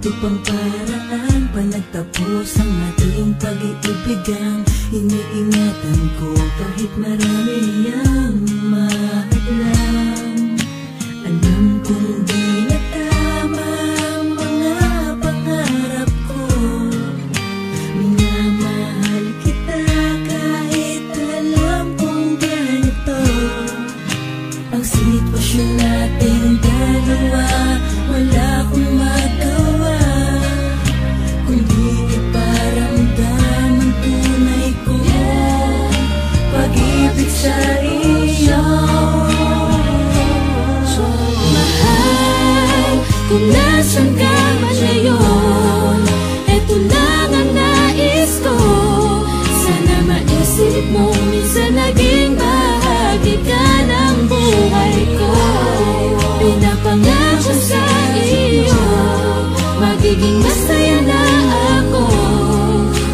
Ito pang paraan pa nagtapos ang ating pag-iibigan. Iniingatan ko kahit marami niyang mahadlang. Alam kong di na tama ang mga pangarap ko. Minamahal kita kahit alam kong ganito ang sitwasyon nating dalawa. Wala akong magawa kundi iparamdam ang tunay kong pag-ibig sa iyo. Mahal, kung nasan ka man ngayon, eto lang ang nais ko. Sana maisip mo minsan naging bahagi ka ng buhay ko. Pinapangako sa iyo, magiging masaya na ako.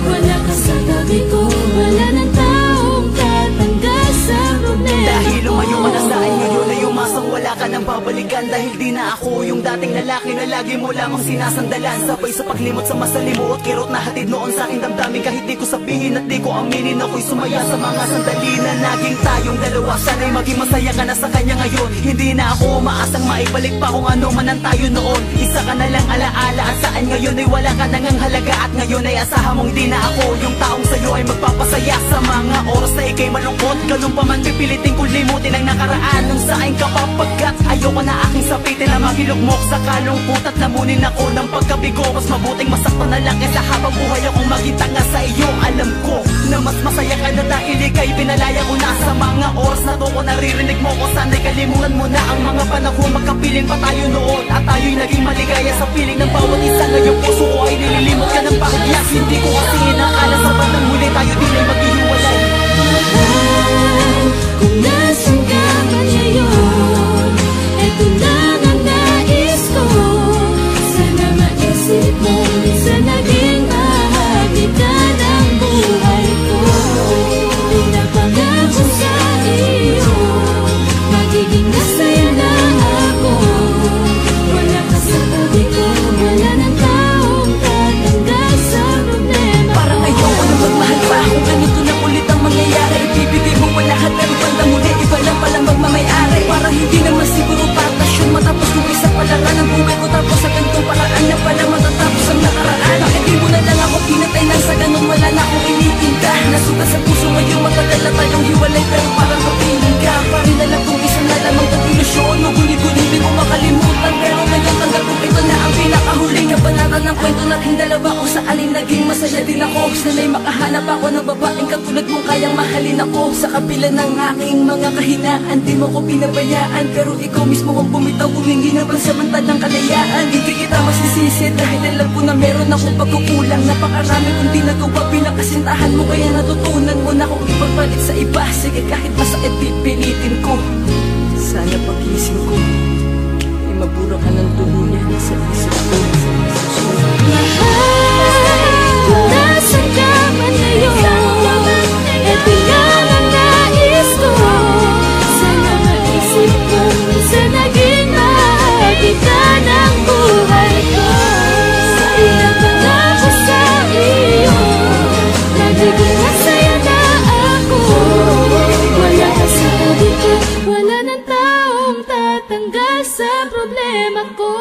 Wala ka sa tabi ko, wala ng taong tatanggal sa problema. Dahil lumayo ka na sa akin ngayon ay umasang wala ka nang babalikan. Dahil di na ako yung dating lalaki na lagi mo lamang sinasandalan. Sabay sa paglimot sa masalimuot, kirot na hatid noon sa aking damdamin. Kahit di ko sabihin at di ko aminin, ako'y sumaya sa mga sandali na naging tayong dalawa. Sana'y maging masaya ka na sa kanya ngayon. Hindi na ako umaasang maibalik pa kung ano man ang tayo noon. Isa ka na lang alaala at saan ngayon ay wala ka nang ang halaga. At ngayon ay asahan mong di na ako yung taong sa'yo ay magpapasaya sa mga oras na ikay malungkot. Ganun pa man pipilitin kong limutin ang nakaraan nung saan ka papagkat ayoko na aking sapitin na maghilugmok sa kalungkot at lamunin ako ng pagkabigo. Mas mabuting masaktan na lang kaysa habang buhay akong magitanga sa iyo. Alam ko na mas masaya ka na dahil ikay pinalaya ko na sa mga oras na to ko naririnig mo ko. Sana'y kalimutan mo na ang mga panahon magkapiling pa tayo noon. At tayo'y naging maligaya sa piling ng bawat isa. Ngayong puso ko ay nililimot ka ng bahagya. Hindi ko kasi inakala sa bandang huli tayo din ay maghihiwalay. Mahal, kung nasan ka man ngayon, eto lang ang nais ko. Sana maisip mo minsan naging bahagi ka ng buhay ko. Pinapangako sa iyo, magiging masaya na ako. Wala ka sa tabi ko, wala ng taong tatanggal sa problema. Para ngayon ko na magmahal pa kung ganito na ulit ang mangyayari. Ibibigay mo pa lahat pero bandang huli iba lang palang magmamayari. Para hindi naman siguro patasyon matapos kung isa palaran ang buhay ko. Tapos sa ganitong paraan na pala matatapos ang nakaraan. Bakit di mo na lang ako pinatay nang sa ganun wala na akong initinda. Nasugat sa puso ngayon matagal na tayong hiwalay pero parang kapiling ka. Parin na lang kung isa na lamang ang ilusyon. Naguli-guli di ko makalimutan pero ngayon tanggap ko ito na ang pinakahuling kabanata ng kwento nating dalawa. Kung sa alin naging masaya din ako. Sana'y makahanap ako ng babaeng katulad mong kayang mahalin ako. Sa kabila ng aking mga kahinaan, di mo ko pinabayaan. Pero ikaw mismo ang bumitaw, humingi na pansamantalang kalayaan. Hindi kita masisisi dahil alam ko na meron akong pagkukulang. Napakarami kong di nagawa, pinakasintahan mo kaya natutunan mo na kung ipagpalit sa iba. Sige kahit masakit pipilitin ko. Sana pagising ko ay mabura ka ng tuluyan sa isip ko. Mahal, kung nasan ka man ngayon, eto lang ang nais ko. Sana maisip mo minsan naging bahagi ka ng buhay ko. Pinapangako sa iyo, nagiging masaya na ako. Wala ka sa tabi ko, wala ng taong tatanggal sa problema ko.